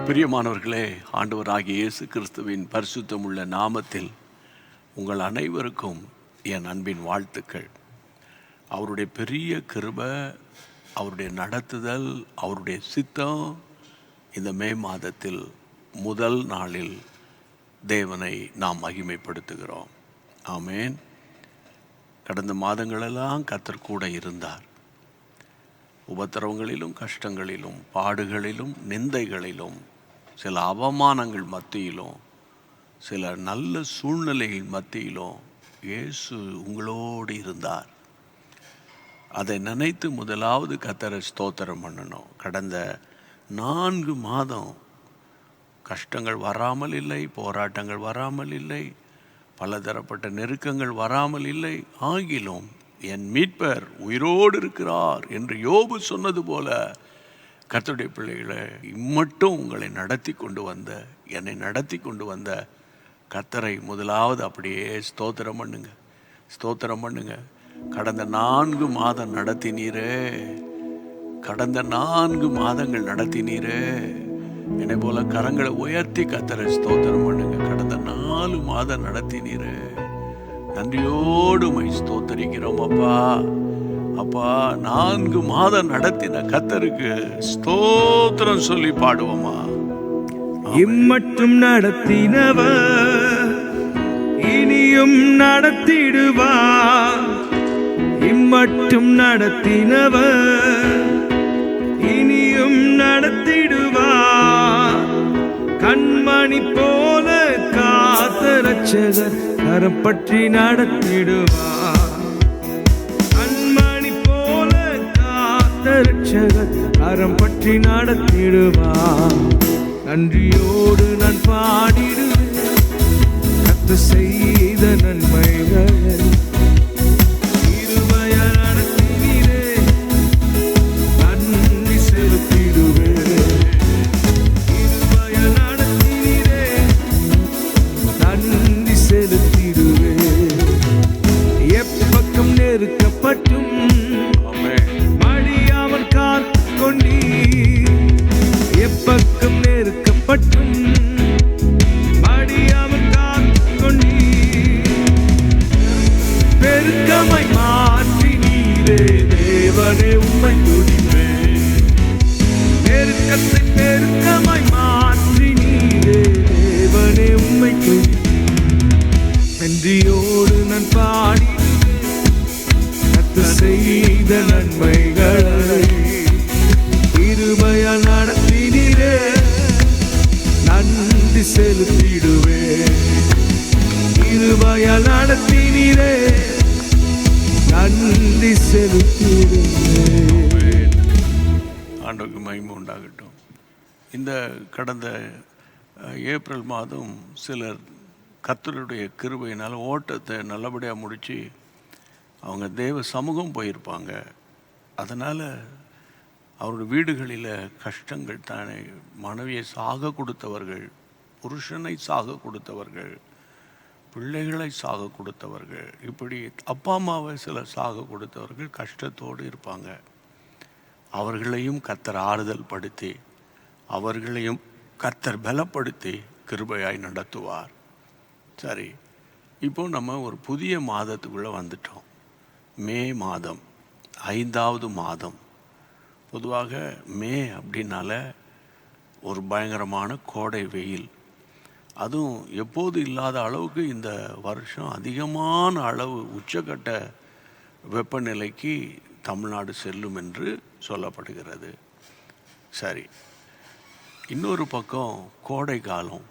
பிரியமானவர்களே, ஆண்டவராகிய இயேசு கிறிஸ்துவின் பரிசுத்தமுள்ள நாமத்தில் உங்கள் அனைவருக்கும் என் அன்பின் வாழ்த்துக்கள். அவருடைய பெரிய கிருபை, அவருடைய நடத்துதல், அவருடைய சித்தம் இந்த மே மாதத்தில் முதல் நாளில் தேவனை நாம் மகிமைப்படுத்துகிறோம். ஆமேன். கடந்த மாதங்களெல்லாம் கர்த்தர் கூட இருந்தார். உபத்திரவங்களிலும், கஷ்டங்களிலும், பாடுகளிலும், நிந்தைகளிலும், சில அவமானங்கள் மத்தியிலும், சில நல்ல சூழ்நிலைகள் மத்தியிலும் இயேசு உங்களோடு இருந்தார். அதை நினைத்து முதலாவது கர்த்தரை ஸ்தோத்திரம் பண்ணணும். கடந்த 4 மாதம் கஷ்டங்கள் வராமல் இல்லை, போராட்டங்கள் வராமல் இல்லை, பலதரப்பட்ட நெருக்கங்கள் வராமல் இல்லை. ஆகிலும் என் மீட்பர் உயிரோடு இருக்கிறார் என்று யோபு சொன்னது போல கர்த்தருடைய பிள்ளைகளை இம்மட்டும் உங்களை நடத்தி கொண்டு வந்த, என்னை நடத்தி கொண்டு வந்த கர்த்தரை முதலாவது அப்படியே ஸ்தோத்திரம் பண்ணுங்க, ஸ்தோத்திரம் பண்ணுங்க. கடந்த 4 மாதம் நடத்தினீரே, கடந்த 4 மாதங்கள் நடத்தினீரே. என்னை போல கரங்களை உயர்த்தி கர்த்தரை ஸ்தோத்திரம் பண்ணுங்க. கடந்த 4 மாதம் நடத்தினீரே, நன்றியோடு மை ஸ்தோத்தரிக்கிறோம் அப்பா. அப்பா, 4 மாதம் நடத்தின கர்த்தருக்கு ஸ்தோத்திரம் சொல்லி பாடுவோமா? இம்மட்டும் நடத்தினவர் இனியும் நடத்திடுவார். இம்மட்டும் நடத்தினவர் இனியும் நடத்திடுவார். கண்மணி போல காத்த ரட்சகர் கரம் பற்றி நடத்திடுவார். கண்மணி போல காத்த ரட்சகர் கரம் பற்றி நடத்திடுவார். நன்றியோடு நான் பாடிடுவேன் கர்த்தர் செய்த நன்மைகளை. இருமையால் நடத்தினீரே, நன்றி செலுத்திடுவேன். இருமையால் நடத்தினீரே, நன்றி செலுத்திடுவேன். எப்பக்கம் நெருக்கப்பட்டும் மடியாமல் காத்துக்கொண்டீ. எப்பக்கம் நெருக்கப்பட்டும் மடியாமல் காத்துக்கொண்டீ. பெருக்கமாய் மாற்றினீரே, தேவனே உம்மை துதிப்பேன். நெருக்கத்தை பெருக்கமாய் மாற்றினீரே, தேவனே உம்மை துதிப்பேன். நன்றியோடு நான் பாடிடுவேன் கர்த்தர் செய்த நன்மைகளை. இருமையால் நடத்தினீரே, நன்றி செலுத்திடுவேன். இருமையால் நடத்தினீரே, நன்றி செலுத்திடுவேன். ஆண்டவருக்கு மகிமை உண்டாகட்டும். இந்த கடந்த ஏப்ரல் மாதம் சிலர் கர்த்தருடைய கிருபையினால் ஓட்டத்தை நல்லபடியாக முடித்து அவங்க தேவ சமூகம் போயிருப்பாங்க. அதனால் அவருடைய வீடுகளில் கஷ்டங்கள் தானே. மனைவியை சாக கொடுத்தவர்கள், புருஷனை சாக கொடுத்தவர்கள், பிள்ளைகளை சாக கொடுத்தவர்கள், இப்படி அப்பா அம்மாவை சிலர் சாக கொடுத்தவர்கள் கஷ்டத்தோடு இருப்பாங்க. அவர்களையும் கர்த்தர் ஆறுதல் படுத்தி, அவர்களையும் கர்த்தர் பலப்படுத்தி கிருபையாய் நடத்துவார். சரி, இப்போ நம்ம ஒரு புதிய மாதத்துக்குள்ளே வந்துட்டோம். மே மாதம், 5வது மாதம். பொதுவாக மே அப்படின்னால ஒரு பயங்கரமான கோடை வெயில். அதுவும் எப்போது இல்லாத அளவுக்கு இந்த வருஷம் அதிகமான அளவு உச்சக்கட்ட வெப்பநிலைக்கு தமிழ்நாடு செல்லும் என்று சொல்லப்படுகிறது. சரி, இன்னொரு பக்கம் கோடை காலம்.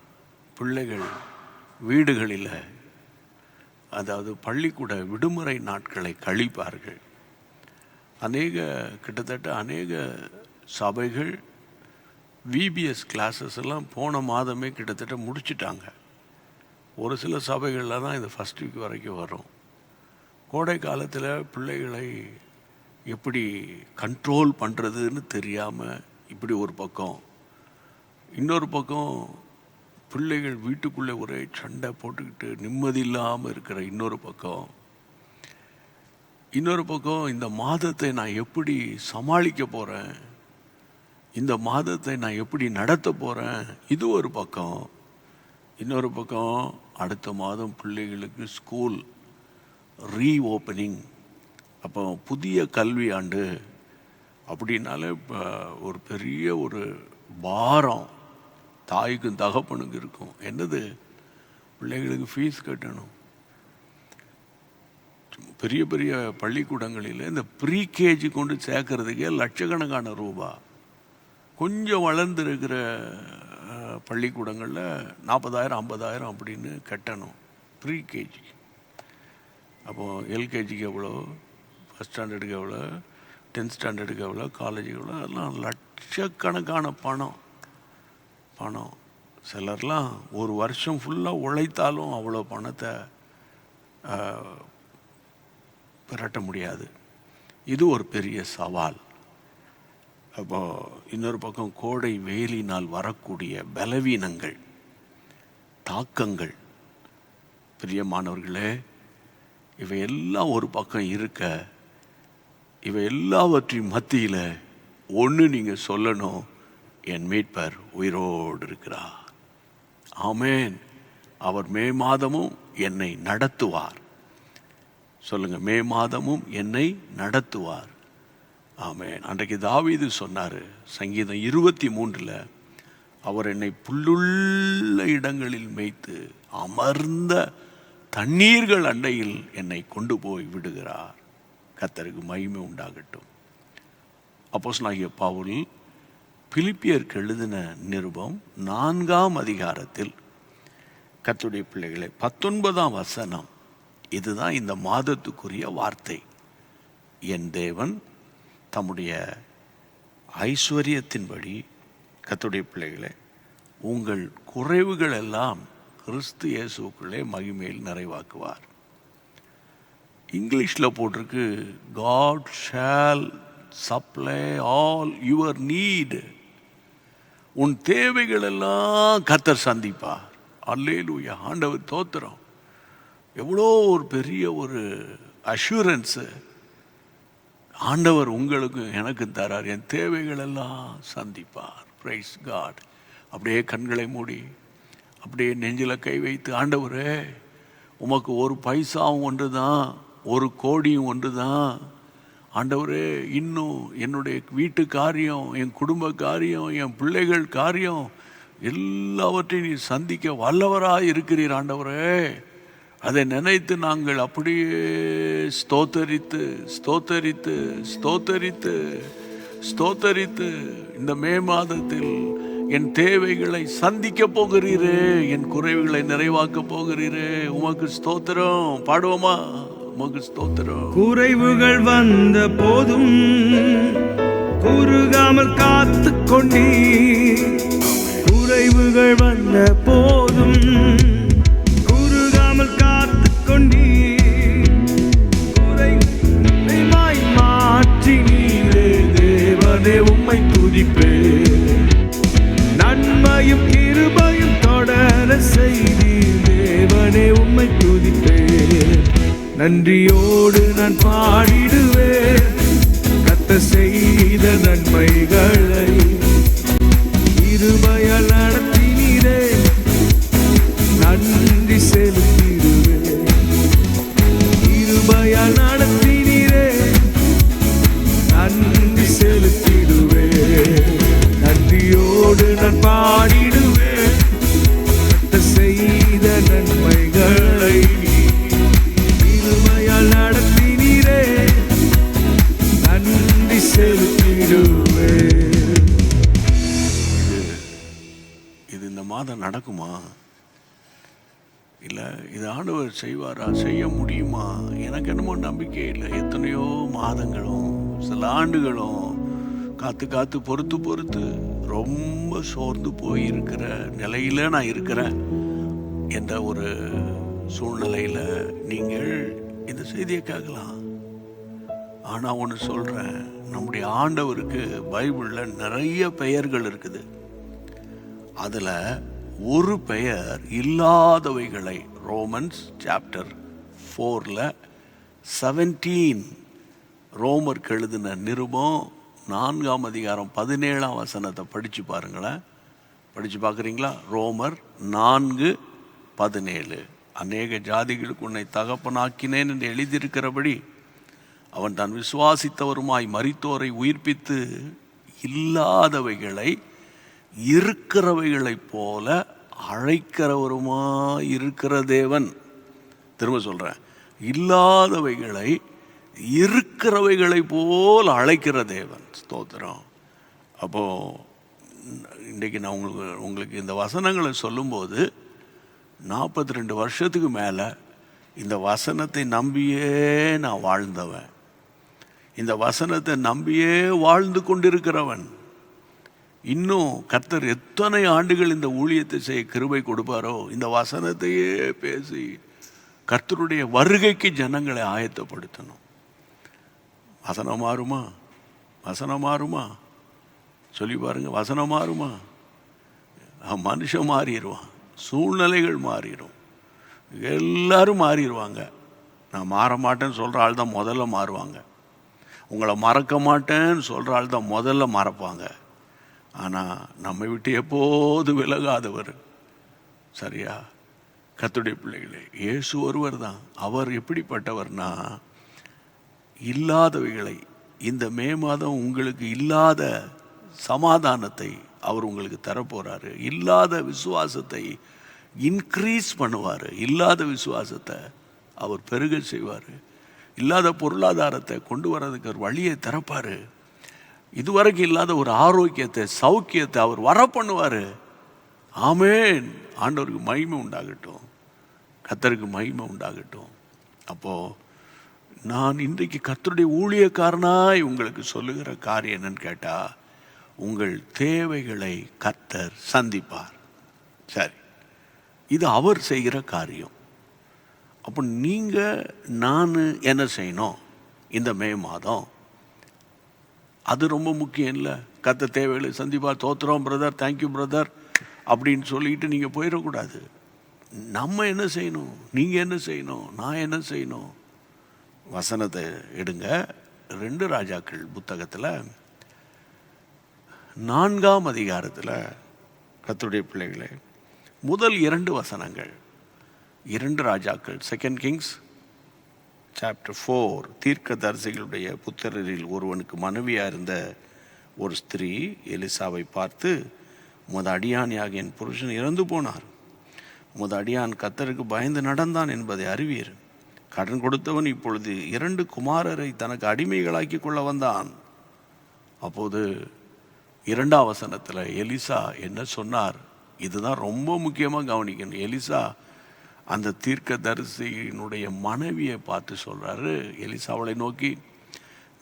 பிள்ளைகள் வீடுகளில், அதாவது பள்ளிக்கூட விடுமுறை நாட்களை கழிப்பார்கள். கிட்டத்தட்ட அநேக சபைகள் விபிஎஸ் கிளாஸஸ் எல்லாம் போன மாதமே கிட்டத்தட்ட முடிச்சிட்டாங்க. ஒரு சில சபைகளில் தான் இந்த ஃபஸ்ட் வீக் வரைக்கும் வரும். கோடை காலத்தில் பிள்ளைகளை எப்படி கண்ட்ரோல் பண்ணுறதுன்னு தெரியாமல் இப்படி ஒரு பக்கம், இன்னொரு பக்கம் பிள்ளைகள் வீட்டுக்குள்ளே ஒரே சண்டை போட்டுக்கிட்டு நிம்மதி இல்லாமல் இருக்கிற இன்னொரு பக்கம், இந்த மாதத்தை நான் எப்படி சமாளிக்க போகிறேன், இந்த மாதத்தை நான் எப்படி நடத்த போகிறேன், இது ஒரு பக்கம். இன்னொரு பக்கம் அடுத்த மாதம் பிள்ளைகளுக்கு ஸ்கூல் ரீஓப்பனிங். அப்போ புதிய கல்வி ஆண்டு அப்படின்னாலே இப்போ ஒரு பெரிய ஒரு பாரம் தாய்க்கும் தகப்பனுக்கு இருக்கும். என்னது, பிள்ளைகளுக்கு ஃபீஸ் கட்டணும். பெரிய பெரிய பள்ளிக்கூடங்களில் இந்த ப்ரீகேஜி கொண்டு சேர்க்கறதுக்கே லட்சக்கணக்கான ரூபா. கொஞ்சம் வளர்ந்துருக்கிற பள்ளிக்கூடங்களில் 40,000 50,000 அப்படின்னு கட்டணும் ப்ரீகேஜி. அப்போது எல்கேஜிக்கு எவ்வளோ, ஃபஸ்ட் ஸ்டாண்டர்டுக்கு எவ்வளோ, 10th ஸ்டாண்டர்டுக்கு எவ்வளோ, காலேஜுக்கு எவ்வளோ, அதெல்லாம் லட்சக்கணக்கான பணம். சிலர்லாம் ஒரு வருஷம் ஃபுல்லாக உழைத்தாலும் அவ்வளோ பணத்தை பெரட்ட முடியாது. இது ஒரு பெரிய சவால். அப்போ இன்னொரு பக்கம் கோடை வெயிலினால் வரக்கூடிய பலவீனங்கள், தாக்கங்கள். பிரியமானவர்களே, இவையெல்லாம் ஒரு பக்கம் இருக்க, இவை எல்லாவற்றின் மத்தியில் ஒன்று நீங்கள் சொல்லணும், என் மீட்பர் உயிரோடு இருக்கிறார். ஆமேன். அவர் மே மாதமும் என்னை நடத்துவார். சொல்லுங்க, மே மாதமும் என்னை நடத்துவார். ஆமேன். அன்றைக்கு தாவீது சொன்னார் சங்கீதம் 23, அவர் என்னை புல்லுள்ள இடங்களில் மேய்த்து அமர்ந்த தண்ணீர்கள் அண்டையில் என்னை கொண்டு போய் விடுகிறார். கர்த்தருக்கு மகிமை உண்டாகட்டும். அப்போஸ்தலனாகிய பவுல் பிலிப்பியருக்கு எழுதின நிருபம் 4ஆம் அதிகாரத்தில் கர்த்தருடைய பிள்ளைகளே 19ஆம் வசனம், இதுதான் இந்த மாதத்துக்குரிய வார்த்தை. என் தேவன் தம்முடைய ஐஸ்வர்யத்தின்படி, கர்த்தருடைய பிள்ளைகளே, உங்கள் குறைவுகள் எல்லாம் கிறிஸ்து இயேசுக்குள்ளே மகிமையில் நிறைவாக்குவார். இங்கிலீஷில் போட்டிருக்கு, God shall supply all your need. உன் தேவைகள் எல்லாம் கர்த்தர் சந்திப்பார். அல்லேலூயா. ஆண்டவர் தோத்திரம். எவ்வளோ ஒரு பெரிய ஒரு அஷூரன்ஸு ஆண்டவர் உங்களுக்கு எனக்கு தரார். என் தேவைகள் எல்லாம் சந்திப்பார். Praise God. அப்படியே கண்களை மூடி அப்படியே நெஞ்சில் கை வைத்து, ஆண்டவரே உமக்கு ஒரு பைசாவும் ஒன்று தான், ஒரு கோடியும் ஒன்று தான். ஆண்டவரே, இன்னும் என்னுடைய வீட்டு காரியம், என் குடும்ப காரியம், என் பிள்ளைகள் காரியம் எல்லாவற்றையும் நீ சந்திக்க வல்லவராக இருக்கிறீர் ஆண்டவரே. அதை நினைத்து நாங்கள் அப்படியே ஸ்தோத்தரித்து ஸ்தோத்தரித்து ஸ்தோத்தரித்து ஸ்தோத்தரித்து இந்த மே மாதத்தில் என் தேவைகளை சந்திக்க போகிறீரே, என் குறைவுகளை நிறைவாக்க போகிறீரே, உமக்கு ஸ்தோத்திரம். பாடுவோமா? உமக்கு ஸ்தோத்திரம். குறைவுகள் வந்த போதும் குறுகாமல் காத்து கொண்டீ, குறைவுகள் வந்த போதும் குறுகாமல் காத்து கொண்டீ, குறைவாய் மாற்றி நீரே தேவனே உம்மை துதிப்பே, நன்மையும் கிருபையும் தொடர செய்தீர் தேவனே உம்மை துதிப்பே, நன்றியோடு நான் பாடிடுவேன் கர்த்தர் செய்த நன்மைகளை, கிருபையால் நடத்தினீரே நன்றி செலுத்திடுவேன், கிருபையால் நடத்தினீரே நன்றி செலுத்திடுவேன், நன்றியோடு நான் பாடிடுவேன் கர்த்தர் செய்த நன்மைகளை, கிருபையால் நடத்தினீரே நன்றி செலுத்திடுவேன். இது இந்த மாதம் நடக்குமா? இல்லை இது ஆண்டவர் செய்வாரா? செய்ய முடியுமா? எனக்கு என்னமோ நம்பிக்கை இல்லை. எத்தனையோ மாதங்களும் சில ஆண்டுகளும் காத்து காத்து பொறுத்து பொறுத்து ரொம்ப சோர்ந்து போயிருக்கிற நிலையில் நான் இருக்கிறேன் என்ற ஒரு சூழ்நிலையில் நீங்கள் இந்த செய்தியை கேட்கலாம். ஆனால் ஒன்று சொல்கிறேன், நம்முடைய ஆண்டவருக்கு பைபிளில் நிறைய பெயர்கள் இருக்குது. அதில் ஒரு பெயர் இல்லாதவைகளை ரோமன்ஸ் சாப்டர் 4 17 ரோமருக்கு எழுதின நிருபம் 4ஆம் அதிகாரம் 17ஆம் வசனத்தை படித்து பாருங்களேன். படித்து பார்க்குறீங்களா? ரோமர் 4:17. அநேக ஜாதிகளுக்கு உன்னை தகப்பனாக்கினேன் என்று எழுதியிருக்கிறபடி அவன் தான் விசுவாசித்தவருமாய் மரித்தோரை உயிர்ப்பித்து இல்லாதவைகளை இருக்கிறவைகளைப் போல அழைக்கிறவருமாய் இருக்கிற தேவன். திரும்ப சொல்கிறேன், இல்லாதவைகளை இருக்கிறவைகளை போல் அழைக்கிற தேவன். ஸ்தோத்திரம். அப்போது இன்றைக்கி நான் உங்களுக்கு இந்த வசனங்களை சொல்லும்போது 42 வருஷத்துக்கு மேலே இந்த வசனத்தை நம்பியே நான் வாழ்ந்தவன், இந்த வசனத்தை நம்பியே வாழ்ந்து கொண்டிருக்கிறவன். இன்னும் கர்த்தர் எத்தனை ஆண்டுகள் இந்த ஊழியத்தை செய்ய கிருபை கொடுப்பாரோ, இந்த வசனத்தையே பேசி கர்த்தருடைய வருகைக்கு ஜனங்களை ஆயத்தப்படுத்தணும். வசனம் மாறுமா? வசனம் மாறுமா? சொல்லி பாருங்க. வசனம் மாறுமா? மனுஷன் மாறிடுவான், சூழ்நிலைகள் மாறிடும், எல்லாரும் மாறிடுவாங்க. நான் மாற மாட்டேன்னு சொல்கிற ஆள் தான் முதல்ல மாறுவாங்க. உங்களை மறக்க மாட்டேன்னு சொல்கிற ஆள் தான் முதல்ல மறப்பாங்க. ஆனால் நம்மை விட்டு எப்போது விலகாதவர், சரியா? கர்த்தருடைய பிள்ளைகளே, இயேசு ஒருவர் தான். அவர் எப்படிப்பட்டவர்னா, இல்லாதவைகளை, இந்த மே மாதம் உங்களுக்கு இல்லாத சமாதானத்தை அவர் உங்களுக்கு தரப்போகிறாரு. இல்லாத விசுவாசத்தை இன்க்ரீஸ் பண்ணுவார். இல்லாத விசுவாசத்தை அவர் பெருக செய்வார். இல்லாத பொருளாதாரத்தை கொண்டு வர்றதுக்கு ஒரு வழியை திறப்பார். இதுவரைக்கும் இல்லாத ஒரு ஆரோக்கியத்தை, சௌக்கியத்தை அவர் வர பண்ணுவார். ஆமேன். ஆண்டவருக்கு மகிமை உண்டாகட்டும், கர்த்தருக்கு மகிமை உண்டாகட்டும். அப்போது நான் இன்றைக்கு கர்த்தருடைய ஊழியக்காரனாய் உங்களுக்கு சொல்லுகிற காரியம் என்னன்னு கேட்டால், உங்கள் தேவைகளை கர்த்தர் சந்திப்பார். சரி, இது அவர் செய்கிற காரியம். அப்போ நீங்கள் நான் என்ன செய்யணும் இந்த மே மாதம்? அது ரொம்ப முக்கியம் இல்லை. கர்த்தர் தேவைகளை சந்திப்பார், தோத்துறோம் பிரதர், தேங்க்யூ பிரதர் அப்படின்னு சொல்லிட்டு நீங்கள் போயிடக்கூடாது. நம்ம என்ன செய்யணும், நீங்கள் என்ன செய்யணும், நான் என்ன செய்யணும்? வசனத்தை எடுங்க. 2 ராஜாக்கள் புத்தகத்தில் 4ஆம் அதிகாரத்தில் கர்த்தருடைய பிள்ளைகளே, முதல் 2 வசனங்கள். 2 ராஜாக்கள், 2 Kings சாப்டர் 4. தீர்க்கதரிசிகளுடைய புத்திரரில் ஒருவனுக்கு மனைவியாக இருந்த ஒரு ஸ்திரீ எலிசாவை பார்த்து, உமது அடியானியாக என் புருஷன் இறந்து போனார், உமது அடியான் கர்த்தருக்கு பயந்து நடந்தான் என்பதை அறிவீர். கடன் கொடுத்தவன் இப்பொழுது 2 குமாரரை தனக்கு அடிமைகளாக்கி கொள்ள வந்தான். அப்போது 2ஆம் வசனத்தில் எலிசா என்ன சொன்னார்? இதுதான் ரொம்ப முக்கியமாக கவனிக்கணும். எலிசா அந்த தீர்க்கதரிசியினுடைய மனைவியை பார்த்து சொல்கிறாரு. எலிசா அவளை நோக்கி,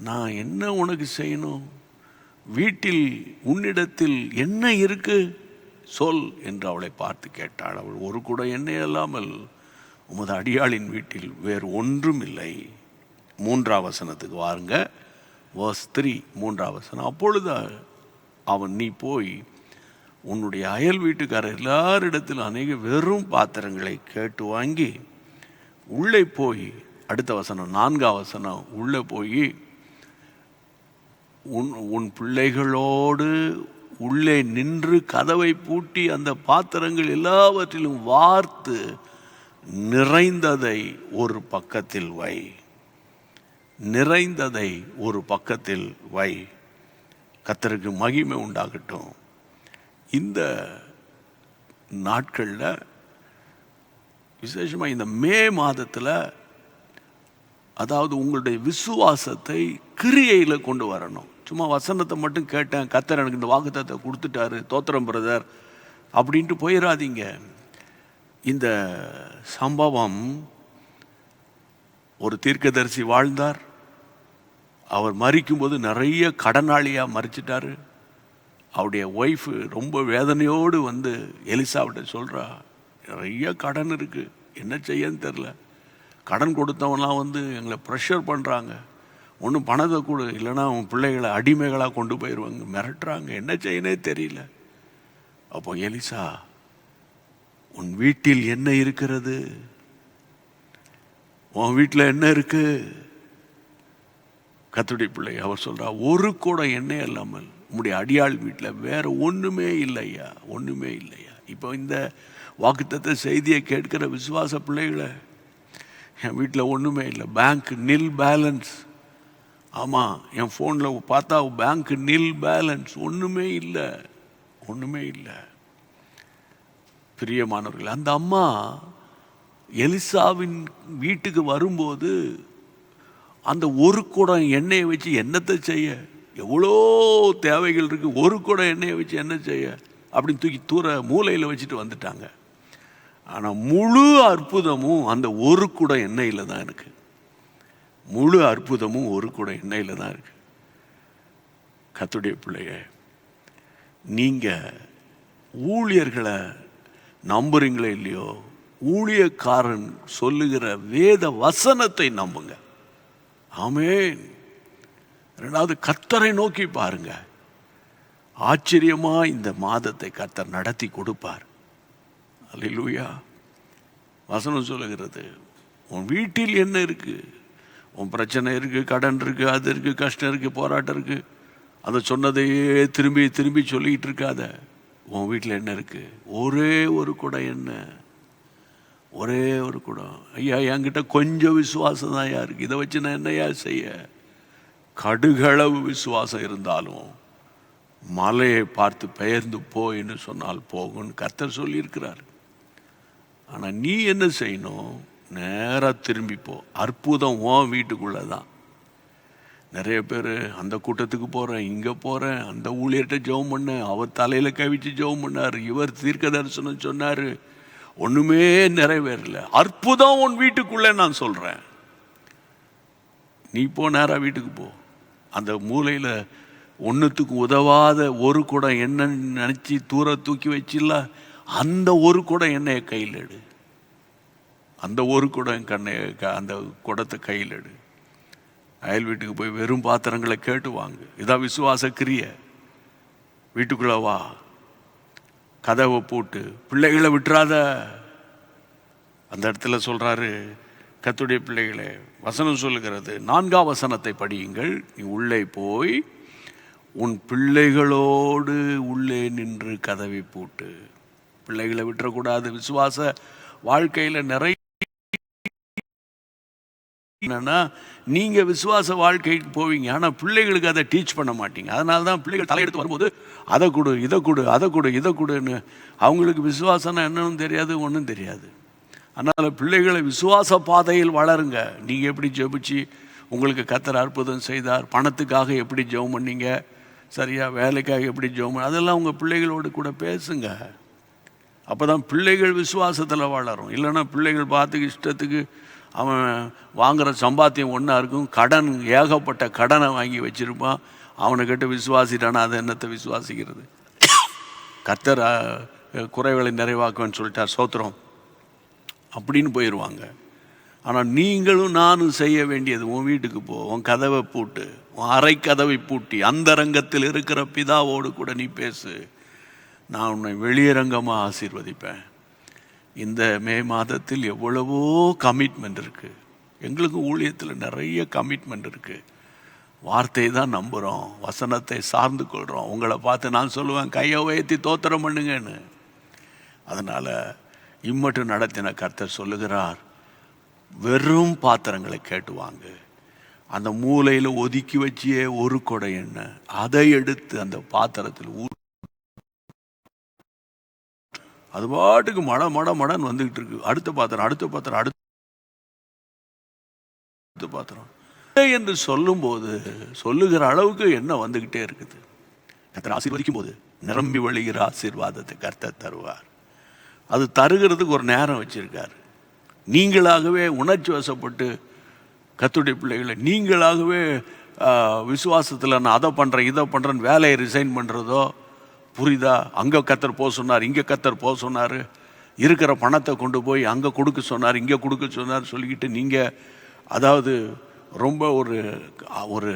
நான் என்ன உனக்கு செய்யணும்? வீட்டில் உன்னிடத்தில் என்ன இருக்கு சொல் என்று அவளை பார்த்து கேட்டாள். அவள், ஒரு கூட எண்ணெய் இல்லாமல் உமது அடியாளின் வீட்டில் வேறு ஒன்றும் இல்லை. 3ஆம் வசனத்துக்கு வாருங்க. verse 3, 3ஆம் வசனம். அப்பொழுது அவன், நீ போய் உன்னுடைய அயல் வீட்டுக்காரர் எல்லாரிடத்திலும் அநேக வெறும் பாத்திரங்களை கேட்டு வாங்கி உள்ளே போய், அடுத்த வசனம் 4ஆம் வசனம், உள்ளே போய் உன் பிள்ளைகளோடு உள்ளே நின்று கதவை பூட்டி அந்த பாத்திரங்கள் எல்லாவற்றிலும் வார்த்து நிறைந்ததை ஒரு பக்கத்தில் வை, நிறைந்ததை ஒரு பக்கத்தில் வை. கர்த்தருக்கு மகிமை உண்டாகட்டும். இந்த நாட்களில், விசேஷமாக இந்த மே மாதத்தில், அதாவது உங்களுடைய விசுவாசத்தை கிரியையில் கொண்டு வரணும். சும்மா வசனத்தை மட்டும் கேட்டேன், கர்த்தர் எனக்கு இந்த வாக்குத்தத்தத்தை கொடுத்துட்டாரு, தோத்திரம் பிரதர் அப்படின்ட்டு போயிடாதீங்க. இந்த சம்பவம், ஒரு தீர்க்கதரிசி வாழ்ந்தார். அவர் மரிக்கும்போது நிறைய கடனாளியாக மறிச்சிட்டாரு. அவருடைய ஒய்ஃபு ரொம்ப வேதனையோடு வந்து எலிசாவிட்ட சொல்கிறா, நிறைய கடன் இருக்குது, என்ன செய்யன்னு தெரில. கடன் கொடுத்தவன்லாம் வந்து எங்களை ப்ரெஷர் பண்ணுறாங்க, ஒன்றும் பணத்தை கொடு, இல்லைன்னா அவன் பிள்ளைகளை அடிமைகளாக கொண்டு போயிடுவாங்க, மிரட்டுறாங்க, என்ன செய்யனே தெரியல. அப்போ எலிசா, உன் வீட்டில் என்ன இருக்கிறது? உன் வீட்டில் என்ன இருக்கு? கர்த்தருடைய பிள்ளை அவர் சொல்றார், ஒரு குடம் எண்ணெய் இல்லாமல் உம்முடைய அடியாள் வீட்டில் வேற ஒன்றுமே இல்லையா, ஒன்றுமே இல்லையா. இப்போ இந்த வாக்குத்தத்த செய்தியை கேட்கிற விசுவாச பிள்ளைகளை, என் வீட்டில் ஒன்றுமே இல்லை, பேங்க் நில் பேலன்ஸ். ஆமாம், என் ஃபோனில் பார்த்தா பேங்க் நில் பேலன்ஸ், ஒன்றுமே இல்லை, ஒன்றுமே இல்லை. பிரியமானவர்கள், அந்த அம்மா எலிசாவின் வீட்டுக்கு வரும்போது அந்த ஒரு குடம் எண்ணெயை வச்சு என்னத்தை செய்ய, எவ்வளோ தேவைகள் இருக்கு, ஒரு குடம் எண்ணெயை வச்சு என்ன செய்ய அப்படின்னு தூக்கி தூர மூலையில் வச்சுட்டு வந்துட்டாங்க. ஆனால் முழு அற்புதமும் அந்த ஒரு குடம் எண்ணெயில் தான் இருக்கு. முழு அற்புதமும் ஒரு குடம் எண்ணெயில் தான் இருக்கு. கர்த்தருடைய பிள்ளைய, நீங்க ஊழியர்களை நம்புறீங்களோ இல்லையோ, ஊழியக்காரன் சொல்லுகிற வேத வசனத்தை நம்புங்க. ஆமென். ரெண்டாவது, கர்த்தரை நோக்கி பாருங்க. ஆச்சரியமா இந்த மாதத்தை கர்த்தர் நடத்தி கொடுப்பார். அல்லேலூயா. வசனம் சொல்லுகிறது, உன் வீட்டில் என்ன இருக்கு, உன் பிரச்சனை இருக்கு, கடன் இருக்கு, அது இருக்கு, கஷ்டம் இருக்கு, போராட்டம் இருக்கு, அதை சொன்னதையே திரும்பி திரும்பி சொல்லிட்டு இருக்காத. உன் வீட்டில் என்ன இருக்கு, ஒரே ஒரு குடம் எண்ணெய், ஒரே ஒரு குடம். ஐயா, என்கிட்ட கொஞ்சம் விசுவாசம் தான் இருக்கு, இதை வச்சு நான் என்னையா செய்ய. கடுகளவு விசுவாசம் இருந்தாலும் மலையை பார்த்து பெயர்ந்து போ என்று சொன்னால் போகும்னு கர்த்தர் சொல்லியிருக்கிறார். ஆனால் நீ என்ன செய்யணும், நேராக திரும்பி போ. அற்புதம் உன் வீட்டுக்குள்ளே தான். நிறைய பேர் அந்த கூட்டத்துக்கு போகிறேன், இங்கே போகிறேன், அந்த ஊழியர்கிட்ட ஜெபம் பண்ணேன், அவர் தலையில் கவிச்சு ஜெபம் பண்ணார், இவர் தீர்க்க தரிசனம் சொன்னார், ஒன்றுமே நிறைவேறல. அற்புதம் உன் வீட்டுக்குள்ளே நான் சொல்கிறேன். நீ போ, நேராக வீட்டுக்கு போ. அந்த மூலையில் ஒன்றுத்துக்கு உதவாத ஒரு குடம் எண்ணெய் நினச்சி தூர தூக்கி வச்சில்ல, அந்த ஒரு குடம் எண்ணெயை கையில் எடு. அந்த ஒரு குடம் அந்த குடத்தை கையில் எடு. அயல் வீட்டுக்கு போய் வெறும் பாத்திரங்களை கேட்டு வாங்கு. இதான் விசுவாச கிரிய. வீட்டுக்குள்ள வா, கதவை போட்டு, பிள்ளைகளை விட்டுறாத. அந்த இடத்துல சொல்றாரு, கர்த்தருடைய பிள்ளைகளே, வசனம் சொல்லுகிறது, 4ஆம் வசனத்தை படியுங்கள். நீ உள்ளே போய் உன் பிள்ளைகளோடு உள்ளே நின்று கதவை பூட்டு. பிள்ளைகளை விட்டுறக்கூடாது. விசுவாச வாழ்க்கையில் நிறைய என்னன்னா, நீங்க விசுவாச வாழ்க்கைக்கு போவீங்க, ஆனால் பிள்ளைகளுக்கு அதை டீச் பண்ண மாட்டீங்க. அதனால தான் பிள்ளைகள் தலையெடுத்து வரும்போது அதை கொடு, இதை கொடு, அதை கொடு, இதை கொடுன்னு, அவங்களுக்கு விசுவாசம்னா என்னன்னு தெரியாது, ஒன்றும் தெரியாது. அதனால் பிள்ளைகளை விசுவாச பாதையில் வளருங்க. நீங்கள் எப்படி ஜெபிச்சு உங்களுக்கு கர்த்தர் அற்புதம் செய்தார், பணத்துக்காக எப்படி ஜெபம் பண்ணீங்க, சரியா, வேலைக்காக எப்படி ஜெபம் பண்ண, அதெல்லாம் உங்கள் பிள்ளைகளோடு கூட பேசுங்க. அப்போ தான் பிள்ளைகள் விசுவாசத்தில் வளரும். இல்லைன்னா பிள்ளைகள் பார்த்துக்கு இஷ்டத்துக்கு அவன் வாங்குகிற சம்பாத்தியம் ஒன்றா இருக்கும், கடன் ஏகப்பட்ட கடனை வாங்கி வச்சுருப்பான், அவனை கிட்ட விசுவாசிட்டானா அதை என்னத்தை விசுவாசிக்கிறது. கர்த்தர் குறைகளை நிறைவாக்குவேன்னு சொல்லிட்டார், சோத்திரம் அப்படின்னு போயிடுவாங்க. ஆனால் நீங்களும் நானும் செய்ய வேண்டியது, உன் வீட்டுக்கு போ, உன் கதவை பூட்டு, உன் அறை கதவை பூட்டி அந்தரங்கத்தில் இருக்கிற பிதாவோடு கூட நீ பேசு. நான் உன்னை வெளியரங்கமாக ஆசீர்வதிப்பேன். இந்த மே மாதத்தில் எவ்வளவோ கமிட்மெண்ட் இருக்குது. எங்களுக்கு ஊழியத்தில் நிறைய கமிட்மெண்ட் இருக்குது. வார்த்தையை தான் நம்புகிறோம், வசனத்தை சார்ந்து கொள்கிறோம். உங்களை பார்த்து நான் சொல்லுவேன், கையை உயர்த்தி தோத்திரம் பண்ணுங்கன்னு. அதனால் இம்மட்டும் நடத்தின கர்த்தர் சொல்லுகிறார், வெறும் பாத்திரங்களை கேட்டுவாங்க. அந்த மூலையில் ஒதுக்கி வச்சியே ஒரு குடை எண்ணெய், அதை எடுத்து அந்த பாத்திரத்தில் அது பாட்டுக்கு மட மட மடன்னு வந்துகிட்டு இருக்கு. அடுத்த பாத்திரம், அடுத்த பாத்திரம், அடுத்த பாத்திரம் என்று சொல்லும்போது சொல்லுகிற அளவுக்கு என்ன வந்துகிட்டே இருக்குது. கர்த்தர் ஆசீர்வதிக்கும் போது நிரம்பி வழிகிற ஆசீர்வாதத்தை கர்த்தர் தருவார். அது தருகிறதுக்கு ஒரு நேரம் வச்சிருக்காரு. நீங்களாகவே உணர்ச்சி வசப்பட்டு கர்த்தருடைய பிள்ளைகளை நீங்களாகவே விசுவாசத்தில் நான் அதை பண்ணுறேன் இதை பண்ணுறேன்னு வேலையை ரிசைன் பண்ணுறதோ, புரியுதா? அங்கே கர்த்தர் போக சொன்னார், இங்கே கர்த்தர் போக சொன்னார், இருக்கிற பணத்தை கொண்டு போய் அங்கே கொடுக்க சொன்னார், இங்கே கொடுக்க சொன்னார் சொல்லிக்கிட்டு நீங்கள் அதாவது ரொம்ப ஒரு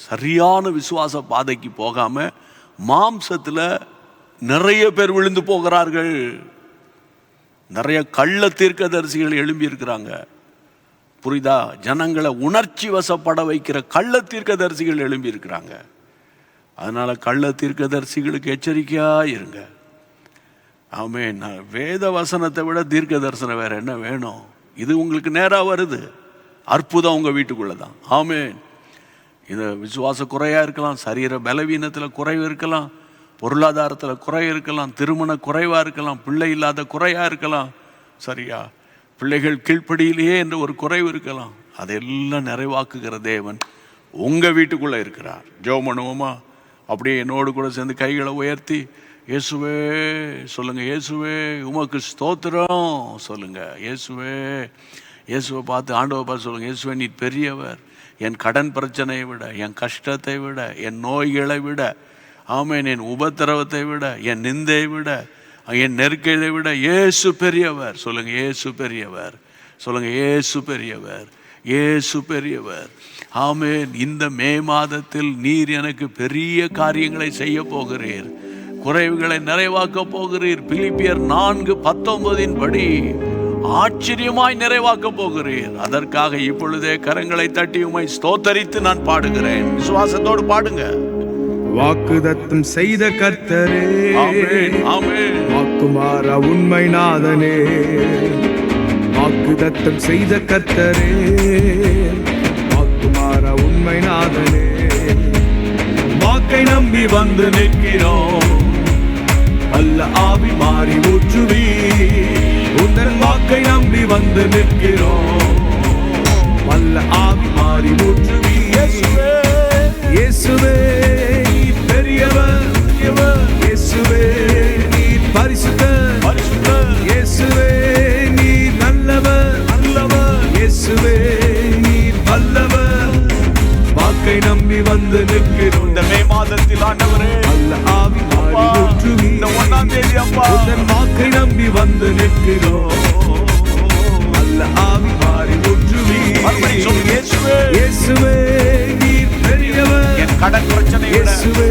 சரியான விசுவாச பாதைக்கு போகாமல் மாம்சத்தில் நிறைய பேர் விழுந்து போகிறார்கள். நிறைய கள்ள தீர்க்கதரிசிகள் எழும்பி இருக்கிறாங்க. புரிதா? ஜனங்களை உணர்ச்சி வசப்பட வைக்கிற கள்ள தீர்க்கதரிசிகள் எழும்பி இருக்கிறாங்க. அதனால கள்ள தீர்க்கதரிசிகளுக்கு எச்சரிக்கையா இருங்க. ஆமென். வேத வசனத்தை விட தீர்க்க தரிசனம் வேற என்ன வேணும்? இது உங்களுக்கு நேரா வருது. அற்புதம் உங்க வீட்டுக்குள்ள தான். ஆமென். இந்த விசுவாச குறையா இருக்கலாம், சரீர பலவீனத்தில் குறைவு இருக்கலாம், பொருளாதாரத்தில் குறை இருக்கலாம், திருமண குறைவா இருக்கலாம், பிள்ளை இல்லாத குறையா இருக்கலாம், சரியா, பிள்ளைகள் கீழ்ப்படியிலேயே என்ற ஒரு குறைவு இருக்கலாம். அதெல்லாம் நிறைவாக்குகிற தேவன் உங்க வீட்டுக்குள்ள இருக்கிறார். ஜெபம் பண்ணுவோமா? அப்படியே என்னோடு கூட சேர்ந்து கைகளை உயர்த்தி இயேசுவே சொல்லுங்க. இயேசுவே உமக்கு ஸ்தோத்திரம் சொல்லுங்க. இயேசுவே, இயேசுவை பார்த்து ஆண்டவை பார்த்து சொல்லுங்க. இயேசுவே நீ பெரியவர். என் கடன் பிரச்சனையை விட, என் கஷ்டத்தை விட, என் நோய்களை விட, ஆமென், என் உபத்திரவத்தை விட, என் நிந்தை விட, என் நெருக்கத்தை விட இயேசு பெரியவர் சொல்லுங்க. இயேசு பெரியவர் சொல்லுங்க. இயேசு பெரியவர், இயேசு பெரியவர். ஆமென். இந்த மே மாதத்தில் நீர் எனக்கு பெரிய காரியங்களை செய்ய போகிறீர், குறைவுகளை நிறைவாக்க போகிறீர். பிலிப்பியர் 4:19 படி ஆச்சரியமாய் நிறைவாக்க போகிறீர். அதற்காக இப்பொழுதே கரங்களை தட்டி உம்மை ஸ்தோத்தரித்து நான் பாடுகிறேன். விசுவாசத்தோடு பாடுங்க. வாக்குதத்தம் செய்த கர்த்தரே, ஆமென், ஆமென். வாக்குமாறா உண்மை நாதனே, வாக்குதத்தம் செய்த கர்த்தரே, வாக்குமாறா உண்மை நாதனே, வாக்கை நம்பி வந்து நிற்கிறோம், அல்ல ஆவி மாறி ஊற்றுவி, உந்தன் வாக்கை நம்பி வந்து நிற்கிறோம், அல்ல ஆவி மாறி ஊற்றுவி. இயேசுவே, இயேசுவே நீர் பெரியவர், இயேசுவே நீர் பரிசுத்தர், இயேசுவே நீர் நல்லவர், இயேசுவே நீர் வல்லவர், வாக்கை நம்பி வந்து நிற்கிறோம். இந்த மே மாதத்தில் ஆண்டவரே, அல்ல ஆவி மாறி ஊற்றுவி, இந்த 1ஆம் தேதி அப்பா, உந்தன் வாக்கை நம்பி வந்து நிற்கிறோம், அல்ல ஆவி மாறி ஊற்றுவி. இயேசுவே, இயேசுவே நீர் பெரியவர், என் கடன் பிரச்சனை விட, இயேசுவே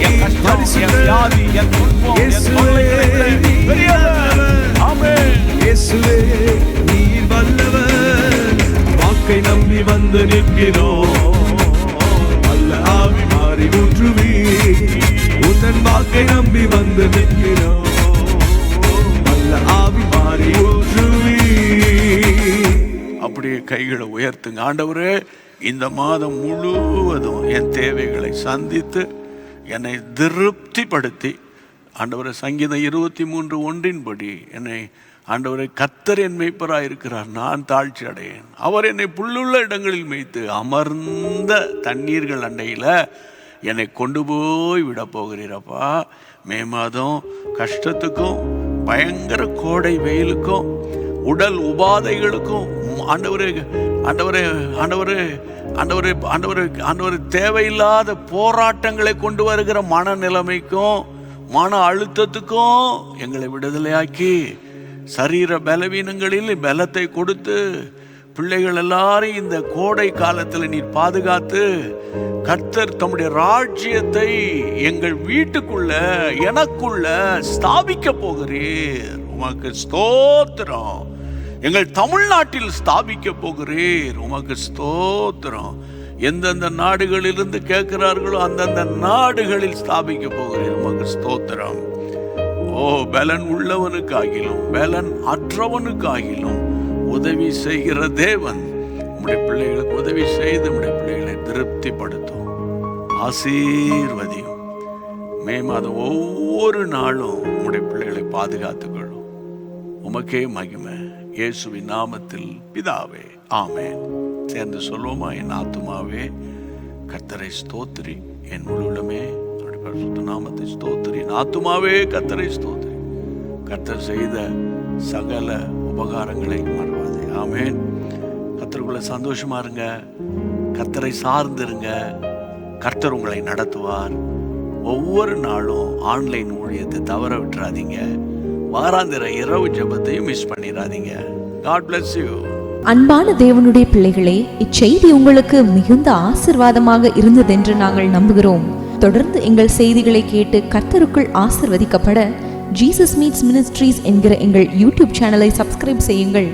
என் நீர் கஷ்டம், என் பரிசுத்தர், வியாதி, என் துன்பம், என் இயேசுவே தொல்லைகளை விட நீர் பெரியவர். நல்லவர், ஆமென். இயேசுவே நீர் வல்லவர், வாக்கை நம்பி வந்து நிற்கிறோம், அல்ல ஆவி மாறி ஊற்றுவி, உந்தன் வாக்கை நம்பி வந்து நிற்கிறோம், அல்ல ஆவி மாறி ஊற்றுவி. அப்படியே கைகளை உயர்த்துங்க. ஆண்டவரே, இந்த மாதம் முழுவதும் என் தேவைகளை சந்தித்து என்னை திருப்திப்படுத்தி, ஆண்டவரே, சங்கீதம் 23:1 படி என்னை, ஆண்டவரை, கர்த்தர் என் மேய்ப்பராய் இருக்கிறார், நான் தாழ்ச்சி அடையேன், அவர் என்னை புல்லுள்ள இடங்களில் மேய்த்து அமர்ந்த தண்ணீர்கள் அண்டையில் என்னை கொண்டு போய் விட போகிறீரப்பா. மே மாதம் கஷ்டத்துக்கும் பயங்கர கோடை வெயிலுக்கும் உடல் உபாதைகளுக்கும் ஆண்டவரே, ஆண்டவரே, ஆண்டவரே, ஆண்டவரே, ஆண்டவரே, ஆண்டவரே, தேவையில்லாத போராட்டங்களை கொண்டு வருகிற மனநிலைமைக்கும் மன அழுத்தத்துக்கும் எங்களை விடுதலையாக்கி, சரீர பலவீனங்களில் பலத்தை கொடுத்து, பிள்ளைகள் எல்லாரும் இந்த கோடை காலத்தில் நீர் பாதுகாத்து, கர்த்தர் தம்முடைய ராஜ்யத்தை எங்கள் வீட்டுக்குள்ள, எனக்குள்ள ஸ்தாபிக்க போகிறீர். உமக்கு ஸ்தோத்திரம். எங்கள் தமிழ்நாட்டில் ஸ்தாபிக்க போகிறீர். உமக்கு ஸ்தோத்திரம். எந்தெந்த நாடுகளிலிருந்து கேட்கிறார்களோ அந்தந்த நாடுகளில் ஸ்தாபிக்க போகிறீர். உமக்கு ஸ்தோத்திரம். ஓ, பலன் உள்ளவனுக்காகிலும் பலன் அற்றவனுக்காகிலும் உதவி செய்கிற தேவன் உம்முடைய பிள்ளைகளுக்கு உதவி செய்து உம்முடைய பிள்ளைகளை திருப்திப்படுத்தும், ஆசீர்வதியும். மே மாதம் ஒவ்வொரு நாளும் உம்முடைய பிள்ளைகளை பாதுகாத்துக்கொள்ளும். உமக்கே மகிமை. இயேசுவின் நாமத்தில் பிதாவே, ஆமென். சேர்ந்து சொல்வோமா? என் ஆத்துமாவே கர்த்தரை ஸ்தோத்திரி, என் முழுவதுமே பரிசுத்த நாமத்தை ஸ்தோத்திரி. என் ஆத்துமாவே கர்த்தரை ஸ்தோத்திரி, கர்த்தர் செய்த சகல உபகாரங்களை மறவாதே. ஆமென். கர்த்தருக்குள்ள சந்தோஷமா இருங்க, கர்த்தரை சார்ந்திருங்க, கர்த்தர் உங்களை நடத்துவார். ஒவ்வொரு நாளும் ஆன்லைன் ஊழியத்தை தவற விட்டுறாதீங்க. வாராந்திர இரவு ஜெபத்தையும் மிஸ் பண்ணிடாதீங்க. God bless you. அன்பான தேவனுடைய பிள்ளைகளே, இச்செய்தி உங்களுக்கு மிகுந்த ஆசீர்வாதமாக இருந்ததென்று நாங்கள் நம்புகிறோம். தொடர்ந்து எங்கள் செய்திகளை கேட்டு கர்த்தருக்குள் ஆசீர்வதிக்கப்பட ஜீசஸ் மீட்ஸ் மினிஸ்ட்ரீஸ் என்கிற எங்கள் யூடியூப் சேனலை சப்ஸ்கிரைப் செய்யுங்கள்.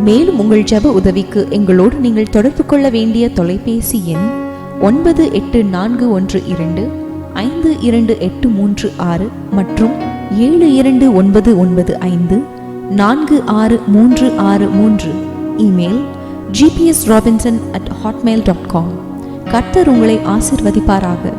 மேலும் உங்கள் ஜெப உதவிக்கு எங்களோடு நீங்கள் தொடர்பு கொள்ள வேண்டிய தொலைபேசி எண் 9842252836 மற்றும் 7299546363. Email gpsrobinson@hotmail.com. கர்த்தர் உங்களை ஆசீர்வதிப்பாராக.